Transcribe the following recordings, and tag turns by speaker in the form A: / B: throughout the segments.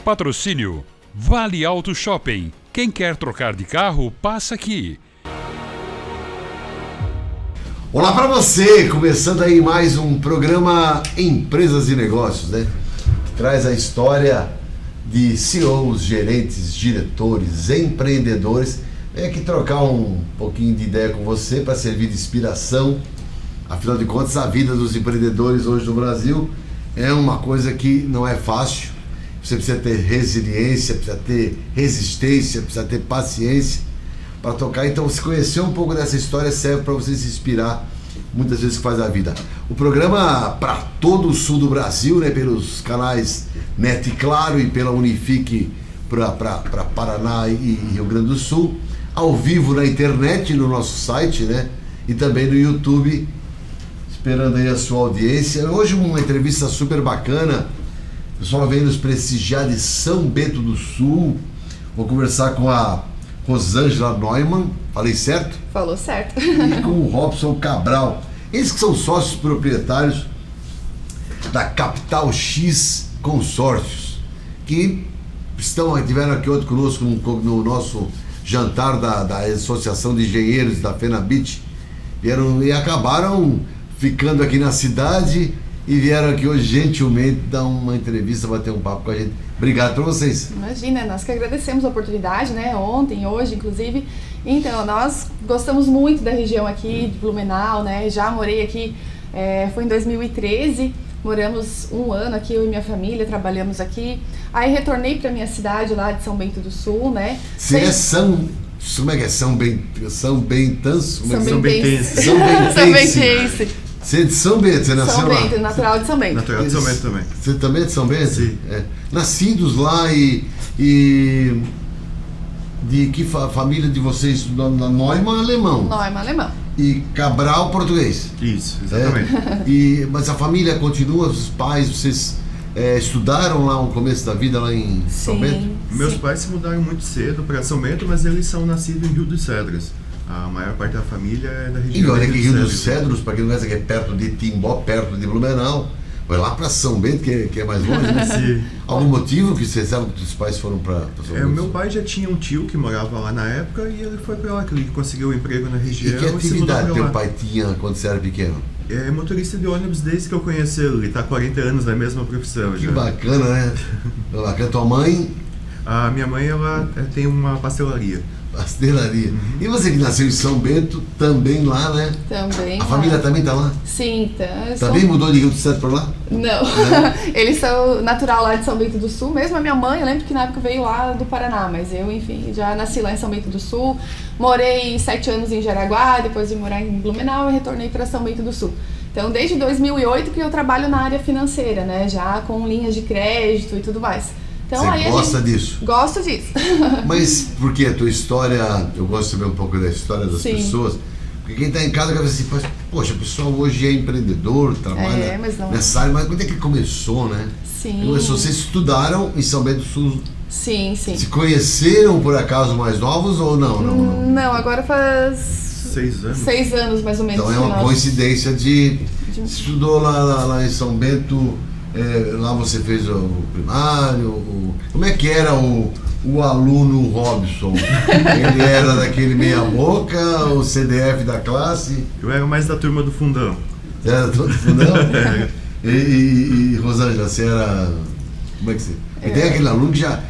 A: Patrocínio Vale Auto Shopping. Quem quer trocar de carro, passa aqui.
B: Olá para você, começando aí mais um programa Empresas e Negócios, né? Traz a história de CEOs, gerentes, diretores, empreendedores. Vem aqui trocar um pouquinho de ideia com você para servir de inspiração. Afinal de contas, a vida dos empreendedores hoje no Brasil é uma coisa que não é fácil. Você precisa ter resiliência, precisa ter resistência, precisa ter paciência para tocar. Então, se conhecer um pouco dessa história serve para você se inspirar muitas vezes que faz a vida. O programa para todo o sul do Brasil, né, pelos canais Net e Claro e pela Unifique para Paraná e Rio Grande do Sul, ao vivo na internet, no nosso site, né, e também no YouTube, esperando aí a sua audiência. Hoje uma entrevista super bacana. O pessoal vem nos prestigiar de São Bento do Sul. Vou conversar com a Rosângela Neumann, falei certo?
C: Falou certo.
B: E com o Robson Cabral. Eles que são sócios proprietários da Capital X Consórcios, que tiveram aqui outro conosco no nosso jantar da Associação de Engenheiros da FENABIT. Vieram e acabaram ficando aqui na cidade e vieram aqui hoje gentilmente dar uma entrevista, bater um papo com a gente. Obrigado para vocês.
C: Imagina, nós que agradecemos a oportunidade, né? Ontem, hoje, inclusive. Então, nós gostamos muito da região aqui de Blumenau, né? Já morei aqui, foi em 2013, moramos um ano aqui, eu e minha família, trabalhamos aqui. Aí retornei para minha cidade lá de São Bento do Sul, né?
B: Você é como é que é? São Bentense?
C: São Bentense.
B: Você é de São Bento, você nasceu
C: São Bento,
B: lá?
C: natural de São Bento.
D: Natural de São Bento também.
B: Você também é de São Bento?
D: Sim.
B: É. Nascidos lá e de que família de vocês? Neumann, alemão.
C: Neumann, alemão.
B: E Cabral, português.
D: Isso, exatamente.
B: Mas a família continua, os pais, vocês estudaram lá no começo da vida lá em São Bento?
D: Meus pais se mudaram muito cedo para São Bento, mas eles são nascidos em Rio dos Cedros. A maior parte da família é da região.
B: E olha que Rio dos Cedros, para quem não conhece, que é perto de Timbó, perto de Blumenau. Vai lá para São Bento, que é mais longe, né?
D: Sim.
B: Algum motivo que você sabe que os pais foram para São Bento?
D: Meu pai já tinha um tio que morava lá na época e ele foi para lá, que ele conseguiu um emprego na região.
B: E que atividade teu
D: lá.
B: pai tinha quando você era pequeno?
D: É motorista de ônibus desde que eu conheci ele. Ele está há 40 anos na mesma profissão.
B: Que
D: já.
B: bacana, né? Bacana. Tua mãe?
D: A minha mãe, ela tem uma pastelaria.
B: Pastelaria. E você que nasceu em São Bento, também lá, né?
C: Também.
B: A família também tá lá?
C: Sim, tá.
B: Também mudou de Rio dos Cedros para lá?
C: Não. Eles são natural lá de São Bento do Sul. Mesmo a minha mãe, eu lembro que na época veio lá do Paraná, mas eu, enfim, já nasci lá em São Bento do Sul. Morei 7 anos em Jaraguá, depois de morar em Blumenau, eu retornei para São Bento do Sul. Então, desde 2008 que eu trabalho na área financeira, né? Já com linhas de crédito e tudo mais. Então,
B: você
C: aí
B: gosta disso?
C: Gosto disso.
B: Mas porque a tua história, eu gosto de saber um pouco da história das pessoas, porque quem está em casa quer dizer assim, poxa, o pessoal hoje é empreendedor, trabalha nessa área, mas quando é que começou, né?
C: Sim.
B: Começou, vocês estudaram em São Bento do Sul?
C: Sim, sim.
B: Se conheceram por acaso mais novos ou não?
C: Não, agora faz
D: 6 anos.
C: 6 anos mais ou menos.
B: Então é uma coincidência de... Estudou lá em São Bento, lá você fez o primário, como é que era o aluno Robson? Ele era daquele meia boca, o CDF da classe?
D: Eu era mais da turma do fundão.
B: Era do fundão? E Rosângela, você era... Como é que você... E tem aquele aluno que já...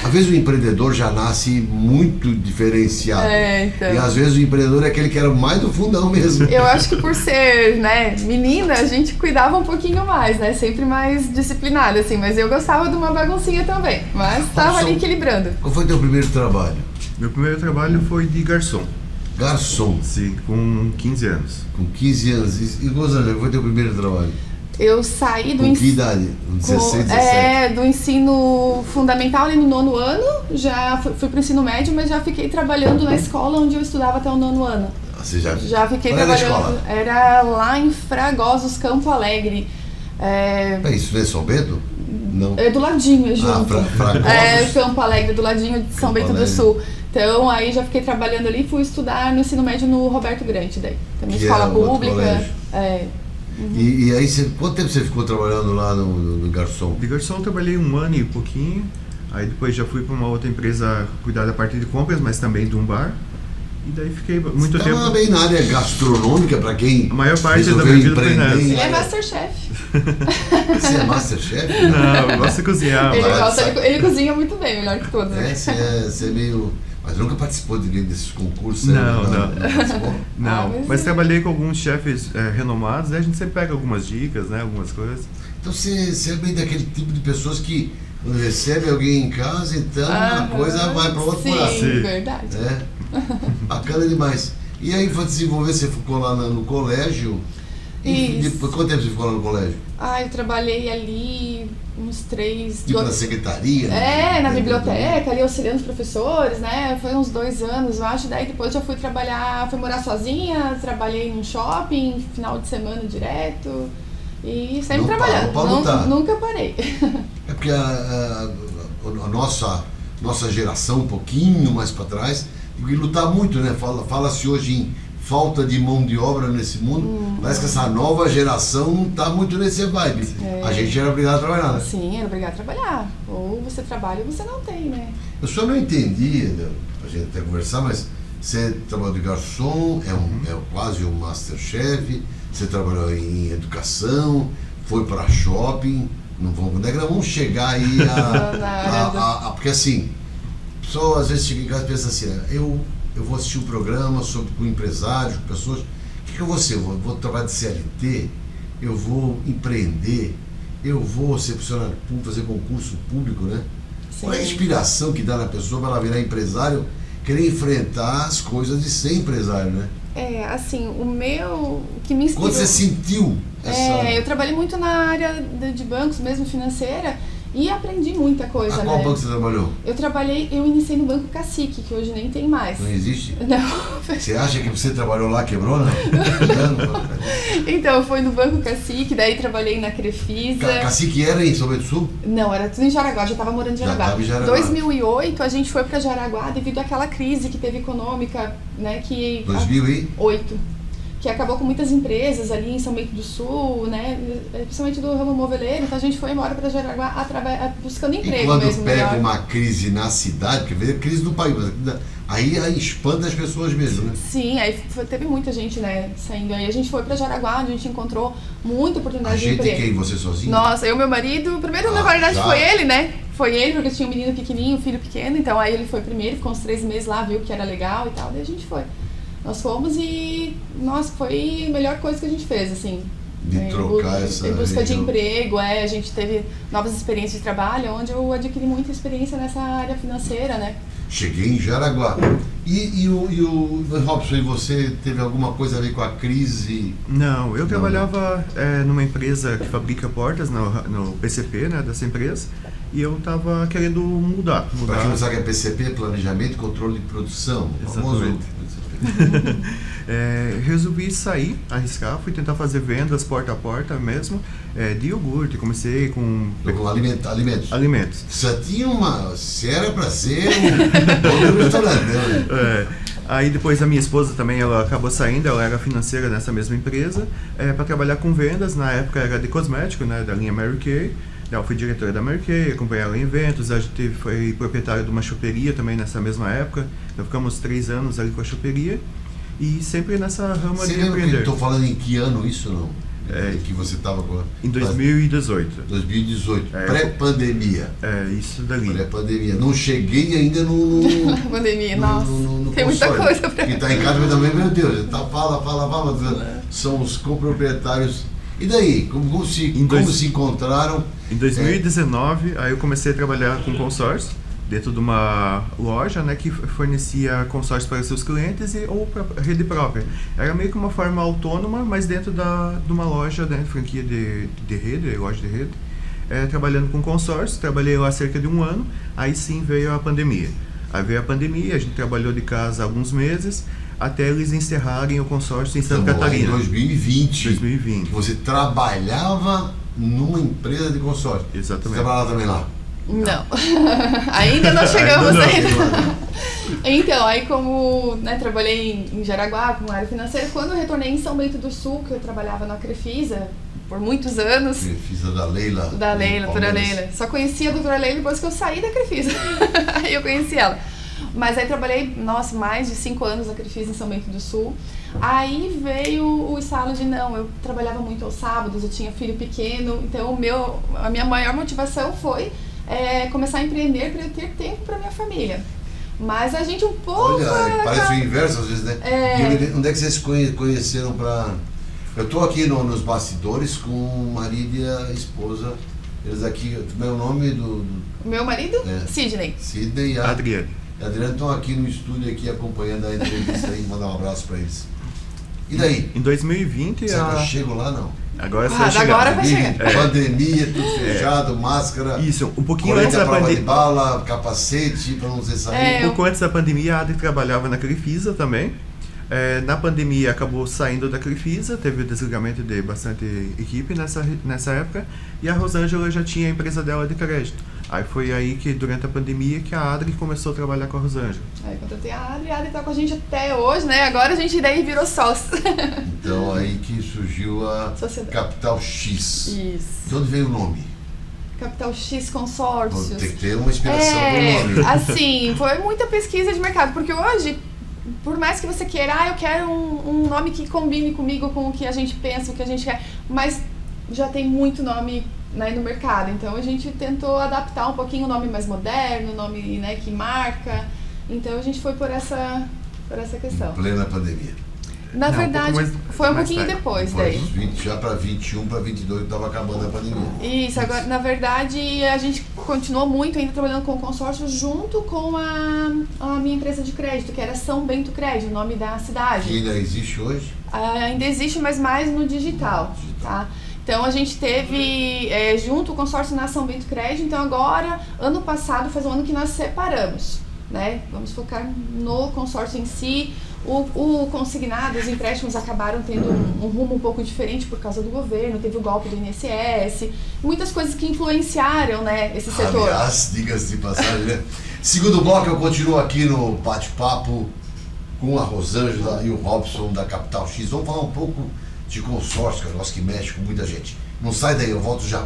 B: Às vezes o empreendedor já nasce muito diferenciado.
C: Então.
B: E às vezes o empreendedor é aquele que era mais do fundão mesmo.
C: Eu acho que por ser, né, menina, a gente cuidava um pouquinho mais, né? Sempre mais disciplinada, assim. Mas eu gostava de uma baguncinha também. Mas estava ali equilibrando.
B: Qual foi o teu primeiro trabalho?
D: Meu primeiro trabalho foi de garçom.
B: Garçom?
D: Sim, com 15 anos.
B: Com 15 anos. E Rosângela, qual foi o teu primeiro trabalho?
C: Eu saí do
B: ensino... Com que idade? 16, 17?
C: Do ensino fundamental ali no 9º ano, já fui pro ensino médio, mas já fiquei trabalhando na escola onde eu estudava até o 9º ano.
B: Você
C: já fiquei trabalhando. Era lá em Fragosos, Campo Alegre.
B: Isso não é São Bento? Não.
C: É do ladinho, é junto.
B: Fragosos.
C: Campo Alegre, do ladinho de São Bento do Sul. Então aí já fiquei trabalhando ali e fui estudar no ensino médio no Roberto Grande daí. Também escola pública.
B: E aí, quanto tempo você ficou trabalhando lá no garçom?
D: De garçom eu trabalhei 1 ano e pouquinho. Aí depois já fui para uma outra empresa cuidar da parte de compras, mas também de um bar. E daí fiquei muito tempo...
B: Estava bem na área gastronômica, para quem
D: A maior parte da
B: resolveu
D: minha vida foi
B: empreender.
D: nessa.
C: Ele é Masterchef.
B: Você é Masterchef?
D: Não, eu gosto de cozinhar.
C: Ele,
D: mas-
C: gosta, ele cozinha muito bem, melhor que todos. né?
B: Você é meio... Mas nunca participou de nenhum desses concursos?
D: Não,
B: né?
D: não.
B: participou?
D: Não,
C: mas
D: mas
C: é-
D: trabalhei com alguns chefes renomados, daí a gente sempre pega algumas dicas, né, algumas coisas.
B: Então você é bem daquele tipo de pessoas que quando recebe alguém em casa, então a
C: Aham,
B: coisa vai para outro
C: sim,
B: buraco.
D: Sim.
C: verdade.
B: É. Bacana demais. E aí foi desenvolver, você ficou lá no colégio. E
C: Isso.
B: depois, quanto tempo você ficou lá no colégio?
C: Eu trabalhei ali uns 3...
B: Tipo na secretaria?
C: Na biblioteca, ali auxiliando os professores, né? Foi uns 2 anos, eu acho. Daí depois já fui trabalhar, fui morar sozinha, trabalhei num shopping, final de semana direto. E sempre
B: Não
C: trabalhando.
B: parou pra lutar.
C: Nunca parei.
B: É porque a nossa geração, um pouquinho mais para trás, tem que lutar muito, né? Fala-se hoje em falta de mão de obra nesse mundo. Parece que essa nova geração não está muito nesse vibe. A gente era obrigado a trabalhar, né?
C: Sim, era obrigada a trabalhar. Ou você trabalha ou você não tem, né?
B: Eu só não entendi, né, a gente até conversar, mas você trabalhou de garçom, é quase um Masterchef, você trabalhou em educação, foi para shopping, não vamos, quando é que nós vamos chegar aí porque assim, a pessoa às vezes chega em casa e pensa assim, eu vou assistir um programa com empresários, com pessoas, o que eu vou ser? Eu vou trabalhar de CLT, eu vou empreender, eu vou ser funcionário público, fazer concurso público, né?
C: Sim.
B: Qual é a inspiração que dá na pessoa para ela virar empresário, querer enfrentar as coisas de ser empresário, né?
C: Assim, o que me inspirou...
B: Quando você sentiu essa...
C: eu trabalhei muito na área de bancos, mesmo financeira, e aprendi muita coisa,
B: A qual
C: né?
B: banco você trabalhou?
C: Eu iniciei no Banco Cacique, que hoje nem tem mais.
B: Não existe?
C: Não.
B: Você acha que você trabalhou lá, quebrou, não?
C: Então, foi no Banco Cacique, daí trabalhei na Crefisa.
B: Cacique era em São Bento do Sul?
C: Não, era tudo em Jaraguá, já estava morando em
B: Já
C: Jaraguá.
B: tava em Jaraguá.
C: 2008, a gente foi para Jaraguá devido àquela crise que teve econômica, né,
B: 2008.
C: que acabou com muitas empresas ali em São Bento do Sul, né, principalmente do ramo moveleiro, então a gente foi embora para Jaraguá buscando
B: E
C: emprego
B: quando
C: mesmo.
B: pega
C: melhor.
B: uma crise na cidade, porque veio a crise do país, aí espanta as pessoas mesmo, né?
C: Sim, aí teve muita gente, né, saindo aí. A gente foi para Jaraguá, onde a gente encontrou muita
B: A
C: oportunidade de
B: gente
C: emprego.
B: quem? Você sozinho?
C: Nossa, eu e meu marido, primeiro na verdade
B: já?
C: foi ele, né? Foi ele, porque tinha um menino pequenininho, um filho pequeno, então aí ele foi primeiro, ficou uns 3 meses lá, viu que era legal e tal, daí a gente foi. Nós fomos e, nossa, foi a melhor coisa que a gente fez, assim.
B: De trocar essa
C: em busca de
B: região.
C: emprego, a gente teve novas experiências de trabalho, onde eu adquiri muita experiência nessa área financeira, né?
B: Cheguei em Jaraguá. E o Robson, e você teve alguma coisa a ver com a crise?
D: Não, eu trabalhava numa empresa que fabrica portas, no PCP, né, dessa empresa, e eu estava querendo mudar.
B: Para quem não sabe o que é PCP, Planejamento e Controle de Produção. O famoso
D: Exatamente.
B: PCP.
D: Resolvi sair, arriscar, fui tentar fazer vendas porta a porta mesmo, de iogurte, comecei com
B: Com alimentos.
D: alimentos.
B: Se era para ser um dono restaurante, né?
D: Aí depois a minha esposa também, ela acabou saindo, ela era financeira nessa mesma empresa, para trabalhar com vendas, na época era de cosmético, né, da linha Mary Kay. Eu fui diretora da Mary Kay, acompanhei ela em eventos, a gente foi proprietário de uma choperia também nessa mesma época, então ficamos 3 anos ali com a choperia, e sempre nessa rama
B: Você
D: de
B: lembra que
D: empreender.
B: estou falando em que ano isso, não? Que você estava com...
D: Em 2018.
B: 2018, pré-pandemia.
D: Isso dali.
B: Pré-pandemia. Não cheguei ainda no
C: Pandemia, nossa, tem muita
B: console.
C: coisa pra...
B: Quem tá em casa também, meu Deus, fala, são os coproprietários. E daí, como se encontraram?
D: Em 2019, aí eu comecei a trabalhar com consórcio, dentro de uma loja, né, que fornecia consórcio para seus clientes ou para rede própria. Era meio que uma forma autônoma, mas dentro de uma loja, né, franquia de rede, loja de rede, trabalhando com consórcio. Trabalhei lá cerca de 1 ano, aí sim veio a pandemia. Aí veio a pandemia, a gente trabalhou de casa alguns meses, até eles encerrarem o consórcio em Santa Catarina.
B: Em 2020.
D: 2020.
B: Você trabalhava numa empresa de consórcio.
D: Exatamente.
B: Você trabalhava também lá?
C: Não, ainda não chegamos
D: Ainda não.
C: ainda. Então, aí como trabalhei em Jaraguá, com área financeira, quando eu retornei em São Bento do Sul, que eu trabalhava na Crefisa, por muitos anos.
B: Crefisa da Leila.
C: Da Leila, doutora
B: Palmeiras.
C: Leila. Só conhecia a doutora Leila depois que eu saí da Crefisa. Aí eu conheci ela. Mas aí trabalhei, nossa, mais de 5 anos na Crefisa em São Bento do Sul. Aí veio o estalo de não, eu trabalhava muito aos sábados, eu tinha filho pequeno, então a minha maior motivação foi começar a empreender para eu ter tempo para minha família. Mas a gente um pouco...
B: Olha, parece o inverso às vezes, né? E onde é que vocês se conheceram pra... Eu tô aqui nos bastidores com o marido e a esposa. Eles aqui, meu nome do
C: O meu marido? Sidney.
B: Sidney e a
D: Adriane.
B: Adriana estão aqui no estúdio aqui acompanhando a entrevista aí, mandar um abraço pra eles. E daí?
D: Em 2020,
B: Será que eu chego lá, não?
D: agora
C: Agora vai chegar.
B: Pandemia, tudo fechado, máscara,
D: Isso, um pouquinho
B: colete
D: antes
B: à
D: da
B: prova de
D: pandemia.
B: bala, capacete pra não você sair.
D: Um pouco antes da pandemia, a Adri trabalhava na Crefisa também. Na pandemia acabou saindo da Crefisa, teve o desligamento de bastante equipe nessa época, e a Rosângela já tinha a empresa dela de crédito. Aí foi aí que, durante a pandemia, que a Adri começou a trabalhar com a Rosângela.
C: Aí contratei a Adri tá com a gente até hoje, né? Agora a gente daí virou sócio.
B: Então aí que surgiu a
C: Sociedade.
B: Capital X.
C: Isso.
B: De onde veio o nome?
C: Capital X Consórcios.
B: Tem que ter uma inspiração pro nome.
C: Assim, foi muita pesquisa de mercado, porque hoje, por mais que você queira, eu quero um nome que combine comigo, com o que a gente pensa, o que a gente quer, mas já tem muito nome, né, no mercado, então a gente tentou adaptar um pouquinho o nome mais moderno, o nome, né, que marca, então a gente foi por essa questão.
B: Plena pandemia.
C: Na
D: Não,
C: verdade, foi um
D: mais
C: pouquinho
D: tarde.
C: depois
B: Depois
C: daí.
B: dos 20, já para 21, para 22, estava acabando a pandemia.
C: Isso, agora, na verdade, a gente continuou muito ainda trabalhando com o consórcio junto com a minha empresa de crédito, que era São Bento Crédito, o nome da cidade.
B: Que ainda existe hoje?
C: Ainda existe, mas mais no digital, tá? Então a gente teve junto o consórcio na São Bento Crédito, então agora, ano passado, faz um ano que nós separamos, né? Vamos focar no consórcio em si. O consignado, os empréstimos acabaram tendo um rumo um pouco diferente por causa do governo, teve o golpe do INSS, muitas coisas que influenciaram, né, esse setor.
B: Aliás, diga-se de passagem, né? Segundo bloco, eu continuo aqui no bate-papo com a Rosângela e o Robson da Capital X. Vamos falar um pouco de consórcio, que é um negócio que mexe com muita gente. Não sai daí, eu volto já.